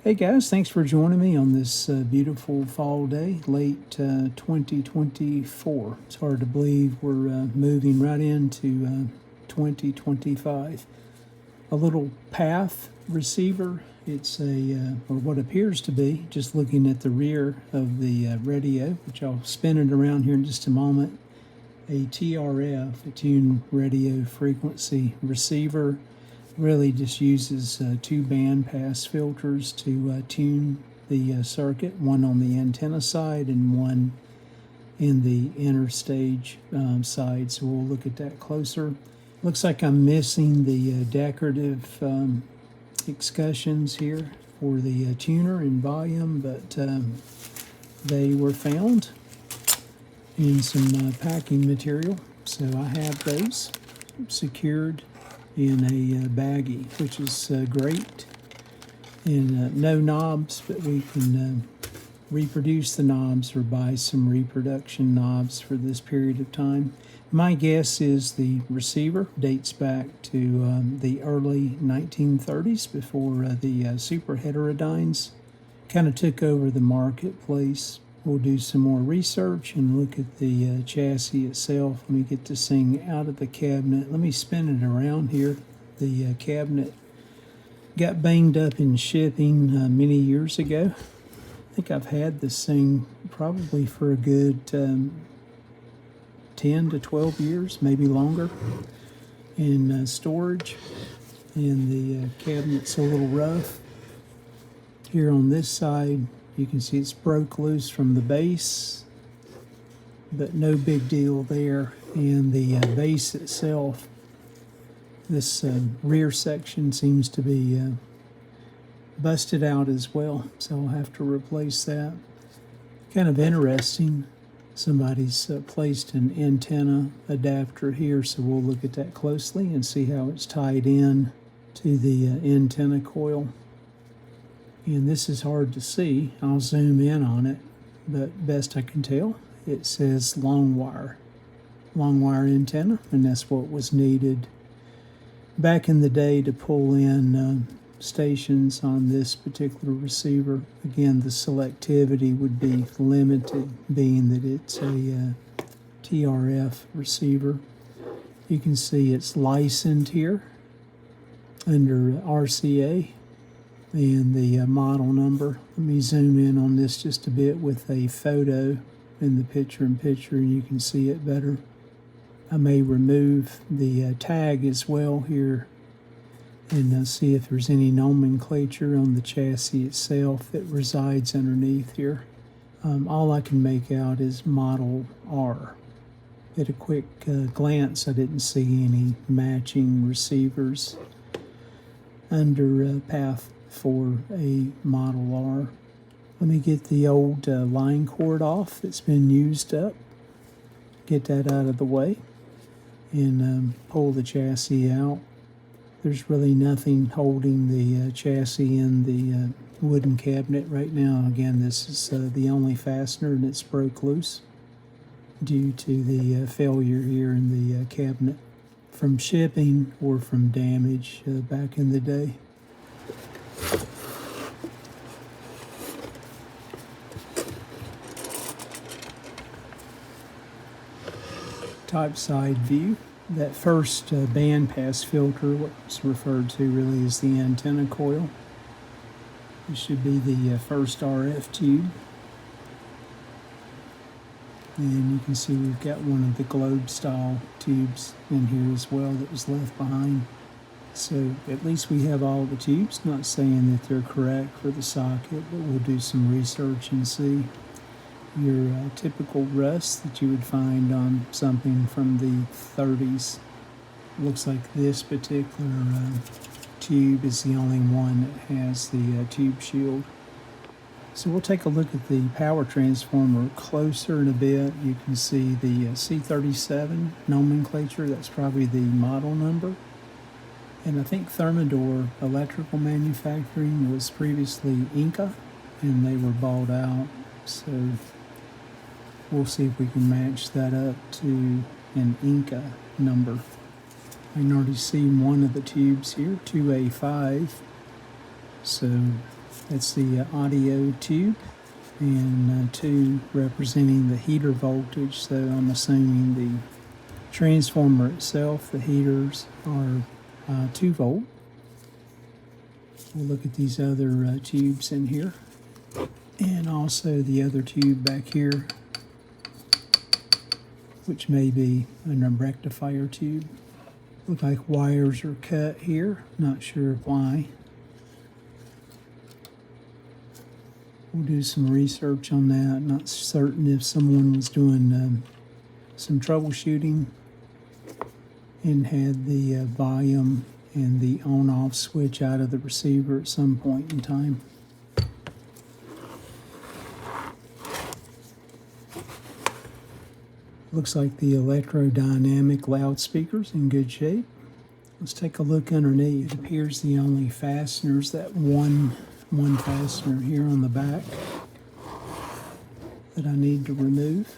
Hey guys, thanks for joining me on this beautiful fall day, late 2024. It's hard to believe we're moving right into 2025. A little Pathe receiver. It's or what appears to be, just looking at the rear of the radio, which I'll spin it around here in just a moment, a TRF, a tuned radio frequency receiver. Really just uses two bandpass filters to tune the circuit, one on the antenna side and one in the inner stage side. So we'll look at that closer. Looks like I'm missing the decorative excursions here for the tuner and volume, but they were found in some packing material. So I have those secured in a baggie, which is great. And no knobs, but we can reproduce the knobs or buy some reproduction knobs for this period of time. My guess is the receiver dates back to the early 1930s, before the super heterodynes kind of took over the marketplace. We'll do some more research and look at the chassis itself. Let me get this thing out of the cabinet. Let me spin it around here. The cabinet got banged up in shipping many years ago. I think I've had this thing probably for a good 10 to 12 years, maybe longer, in storage. And the cabinet's a little rough. Here on this side, you can see it's broke loose from the base, but no big deal there. And the base itself, this rear section seems to be busted out as well, so I'll have to replace that. Kind of interesting. Somebody's placed an antenna adapter here, so we'll look at that closely and see how it's tied in to the antenna coil. And this is hard to see. I'll zoom in on it, but best I can tell, it says long wire antenna, and that's what was needed back in the day to pull in stations on this particular receiver. Again, the selectivity would be limited, being that it's a TRF receiver. You can see it's licensed here under RCA. And the model number. Let me zoom in on this just a bit with a photo in the picture-in-picture, and you can see it better. I may remove the tag as well here and see if there's any nomenclature on the chassis itself that resides underneath here. All I can make out is Model R. At a quick glance, I didn't see any matching receivers under Pathe for a Model R. Let me get the old line cord off that's been used up, get that out of the way, and pull the chassis out. There's really nothing holding the chassis in the wooden cabinet right now. Again, this is the only fastener, and it's broke loose due to the failure here in the cabinet from shipping or from damage back in the day. Type side view. That first bandpass filter, what's referred to really as the antenna coil. This should be the first RF tube. And you can see we've got one of the globe style tubes in here as well that was left behind. So at least we have all the tubes. Not saying that they're correct for the socket, but we'll do some research and see. Your typical rust that you would find on something from the 30s. Looks like this particular tube is the only one that has the tube shield. So we'll take a look at the power transformer closer in a bit. You can see the C37 nomenclature. That's probably the model number. And I think Thermador Electrical Manufacturing was previously Inca, and they were bought out. So we'll see if we can match that up to an Inca number. I can already see one of the tubes here, 2A5. So That's the audio tube, and 2 representing the heater voltage. So I'm assuming the transformer itself, the heaters, are 2 volt. We'll look at these other tubes in here, and also the other tube back here, which may be a rectifier tube. Look like wires are cut here, not sure why. We'll do some research on that. Not certain if someone was doing some troubleshooting and had the volume and the on-off switch out of the receiver at some point in time. Looks like the electrodynamic loudspeaker's in good shape. Let's take a look underneath. It appears the only fasteners, that one fastener here on the back that I need to remove.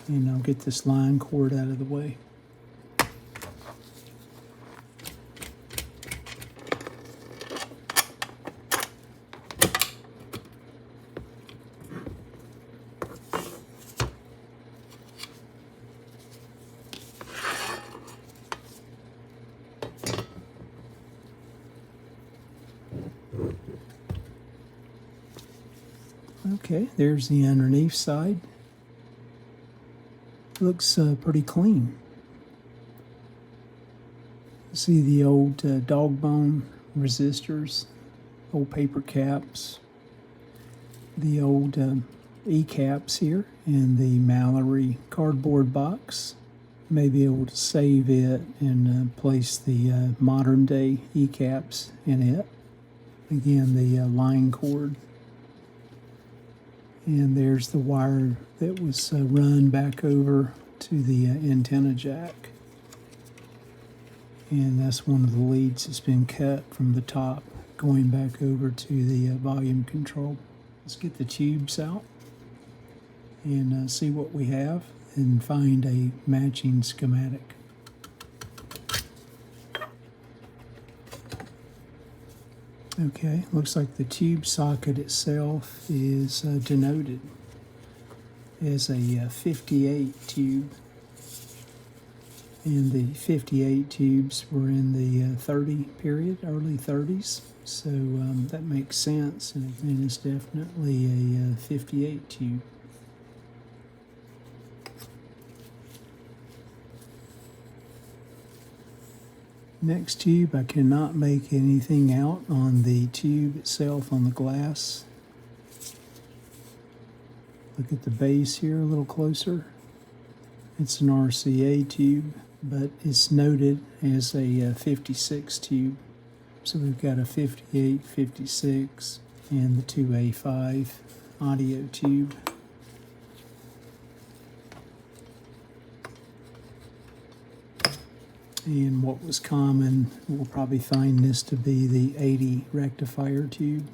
And I'll get this line cord out of the way. Okay, there's the underneath side. Looks pretty clean. See the old dog bone resistors, old paper caps, the old E-caps here, and the Mallory cardboard box. May be able to save it and place the modern day E-caps in it. Again, the line cord. And there's the wire that was run back over to the antenna jack. And that's one of the leads that's been cut from the top going back over to the volume control. Let's get the tubes out and see what we have and find a matching schematic. Okay, looks like the tube socket itself is denoted as a 58 tube. And the 58 tubes were in the 30 period, early 30s. So that makes sense, and it's definitely a 58 tube. Next tube, I cannot make anything out on the tube itself on the glass. Look at the base here a little closer. It's an RCA tube, but it's noted as a 56 tube. So we've got a 58, 56, and the 2A5 audio tube. And what was common, we'll probably find this to be the 80 rectifier tube.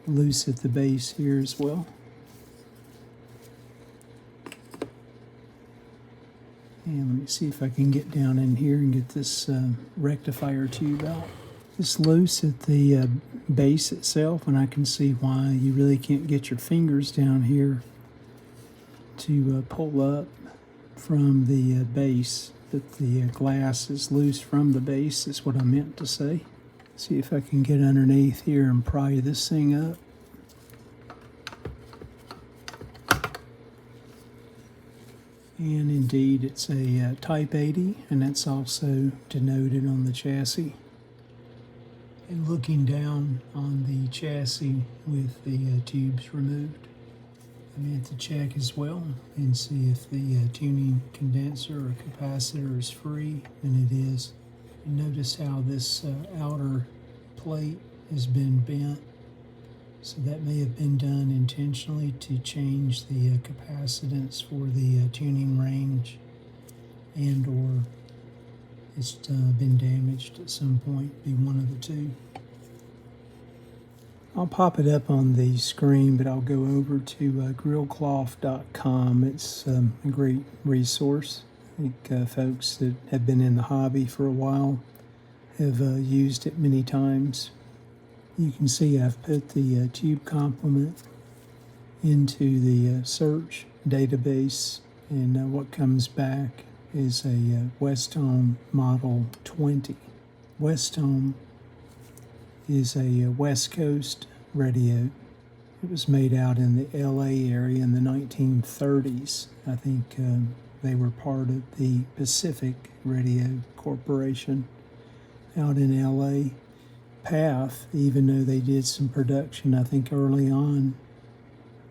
Loose at the base here as well. And let me see if I can get down in here and get this rectifier tube out. It's loose at the base itself, and I can see why you really can't get your fingers down here to pull up from the base. But the glass is loose from the base, is what I meant to say. See if I can get underneath here and pry this thing up. And indeed, it's a Type 80, and that's also denoted on the chassis. And looking down on the chassis with the tubes removed, I meant to check as well and see if the tuning condenser or capacitor is free, and it is. And notice how this outer plate has been bent. So that may have been done intentionally to change the capacitance for the tuning range, and or it's been damaged at some point, be one of the two. I'll pop it up on the screen, but I'll go over to grillcloth.com. It's a great resource. I think folks that have been in the hobby for a while have used it many times. You can see I've put the tube complement into the search database, and what comes back is a Westone Model 20. Westone is a West Coast radio. It was made out in the LA area in the 1930s. I think they were part of the Pacific Radio Corporation out in LA. Pathe, even though they did some production, I think early on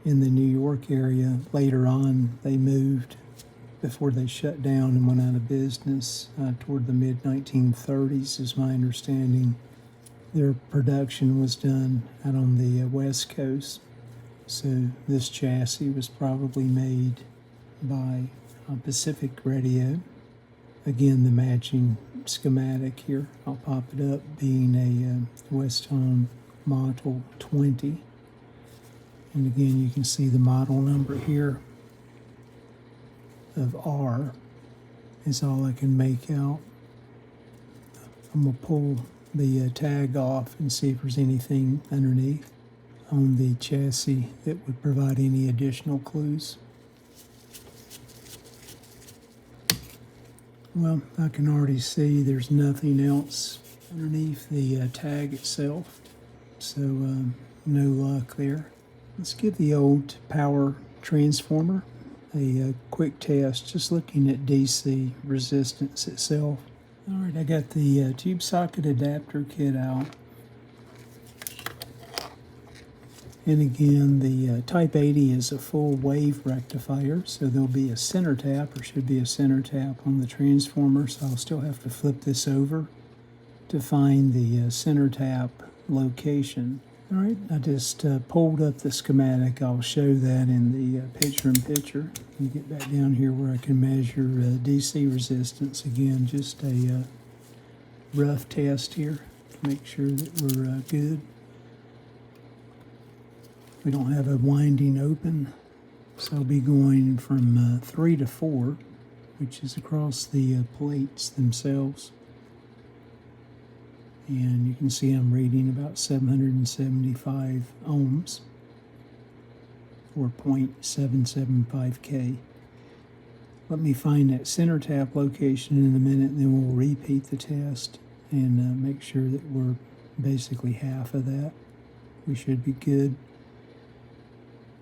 in the New York area, later on they moved before they shut down and went out of business toward the mid-1930s, is my understanding. Their production was done out on the West Coast, so this chassis was probably made by Pacific Radio. Again, the matching schematic here, I'll pop it up, being a Westone Model 20. And again, you can see the model number here of R is all I can make out. I'm going to pull the tag off and see if there's anything underneath on the chassis that would provide any additional clues. Well, I can already see there's nothing else underneath the tag itself, so no luck there. Let's give the old power transformer a quick test, just looking at DC resistance itself. All right, I got the tube socket adapter kit out. And again, the Type 80 is a full wave rectifier, so there'll be a center tap, or should be a center tap on the transformer, so I'll still have to flip this over to find the center tap location. All right, I just pulled up the schematic. I'll show that in the picture-in-picture. You get back down here where I can measure DC resistance. Again, just a rough test here to make sure that we're good. We don't have a winding open, so I'll be going from 3 to 4, which is across the plates themselves. And you can see I'm reading about 775 ohms, or 0.775K. Let me find that center tap location in a minute, and then we'll repeat the test and make sure that we're basically half of that. We should be good.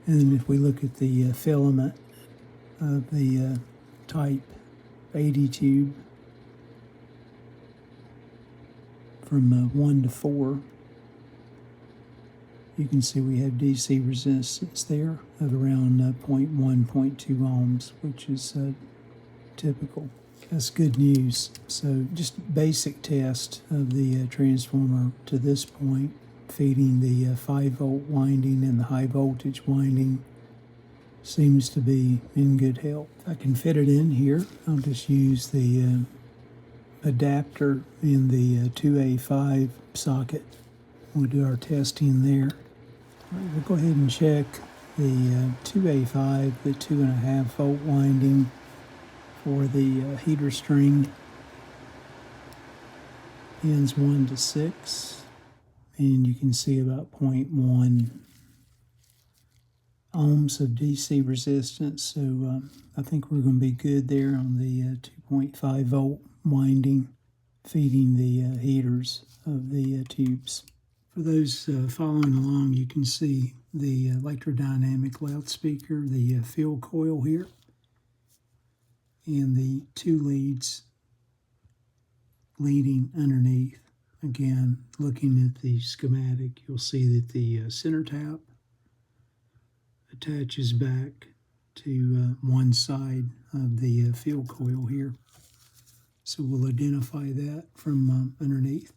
And then if we look at the filament of the Type 80 tube from 1 to 4, you can see we have DC resistance there of around 0.1, 0.2 ohms, which is typical. That's good news. So just basic test of the transformer to this point, feeding the 5-volt winding and the high voltage winding seems to be in good health. I can fit it in here. I'll just use the adapter in the 2A5 socket. We'll do our testing there. All right, we'll go ahead and check the 2A5, the 2.5 volt winding for the heater string. Pins 1 to 6. And you can see about 0.1 ohms of DC resistance, so I think we're going to be good there on the 2.5 volt winding, feeding the heaters of the tubes. For those following along, you can see the electrodynamic loudspeaker, the field coil here, and the 2 leads leading underneath. Again, looking at the schematic, you'll see that the center tap attaches back to one side of the field coil here. So we'll identify that from underneath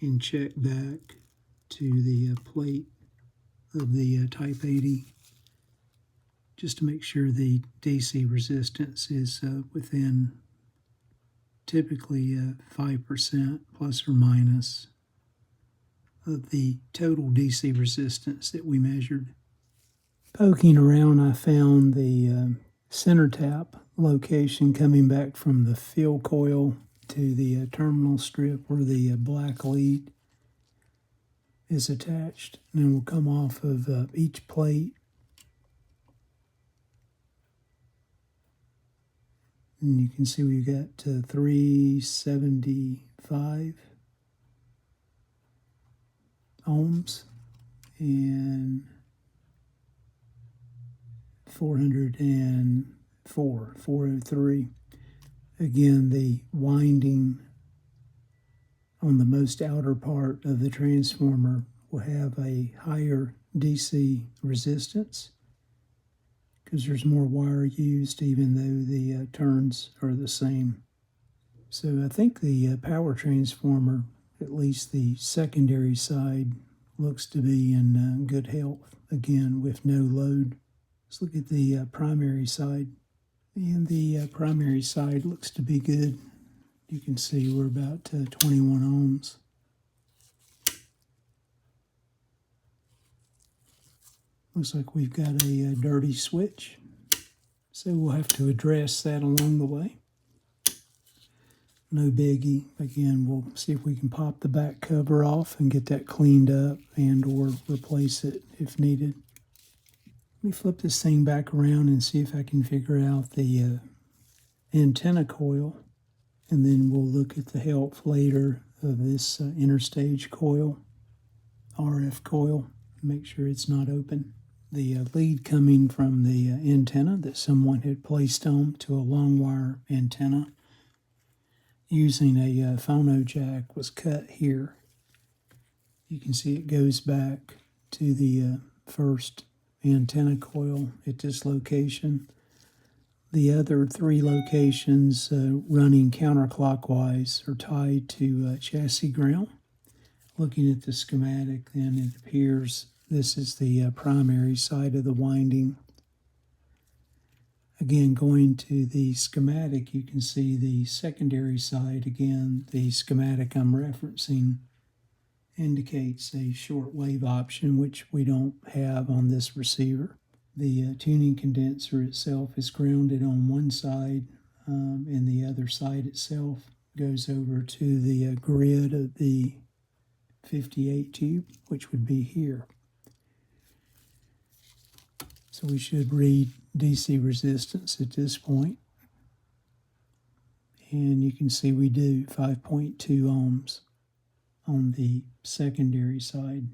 and check back to the plate of the Type 80 just to make sure the DC resistance is within typically 5% plus or minus of the total DC resistance that we measured. Poking around, I found the center tap location coming back from the field coil to the terminal strip or the black lead. is attached. And then we'll come off of each plate. And you can see we've got 375 ohms and 403. Again, the winding on the most outer part of the transformer will have a higher DC resistance because there's more wire used, even though the turns are the same. So I think the power transformer, at least the secondary side, looks to be in good health, again, with no load. Let's look at the primary side. And the primary side looks to be good. You can see we're about 21 ohms. Looks like we've got a dirty switch, so we'll have to address that along the way. No biggie. Again, we'll see if we can pop the back cover off and get that cleaned up and or replace it if needed. Let me flip this thing back around and see if I can figure out the antenna coil, and then we'll look at the health later of this interstage coil, RF coil, make sure it's not open. The lead coming from the antenna that someone had placed on to a long wire antenna using a phono jack was cut here. You can see it goes back to the first antenna coil at this location. The other 3 locations running counterclockwise are tied to chassis ground. Looking at the schematic, then it appears this is the primary side of the winding. Again, going to the schematic, you can see the secondary side. Again, the schematic I'm referencing indicates a shortwave option, which we don't have on this receiver. The tuning condenser itself is grounded on one side, and the other side itself goes over to the grid of the 58 tube, which would be here. So we should read DC resistance at this point. And you can see we do 5.2 ohms on the secondary side.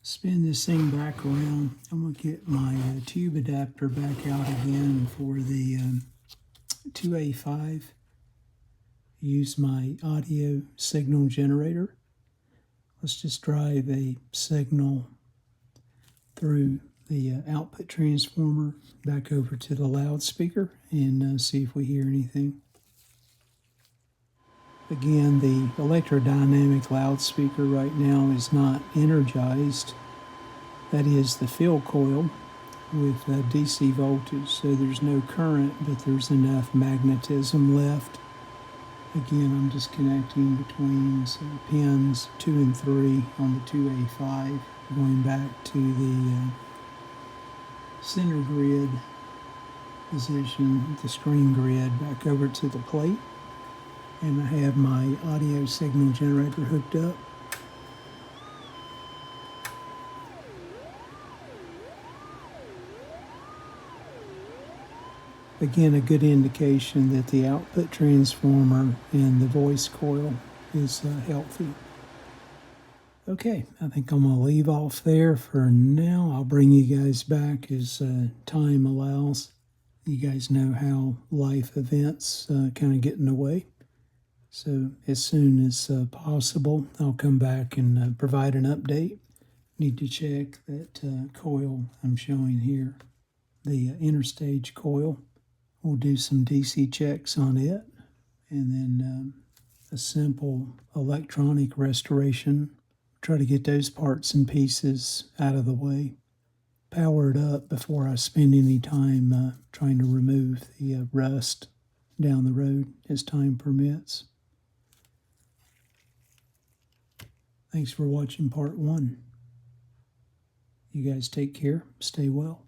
Spin this thing back around. I'm going to get my tube adapter back out again for the 2A5. Use my audio signal generator. Let's just drive a signal through the output transformer back over to the loudspeaker and see if we hear anything. Again, the electrodynamic loudspeaker right now is not energized. That is the fill coil with DC voltage, so there's no current, but there's enough magnetism left. Again, I'm just connecting between pins 2 and 3 on the 2A5, going back to the center grid position, the screen grid, back over to the plate. And I have my audio signal generator hooked up. Again, a good indication that the output transformer and the voice coil is healthy. Okay, I think I'm going to leave off there for now. I'll bring you guys back as time allows. You guys know how life events kind of get in the way. So as soon as possible, I'll come back and provide an update. Need to check that coil I'm showing here, the interstage coil. We'll do some DC checks on it, and then a simple electronic restoration. Try to get those parts and pieces out of the way. Power it up before I spend any time trying to remove the rust down the road as time permits. Thanks for watching part 1. You guys take care. Stay well.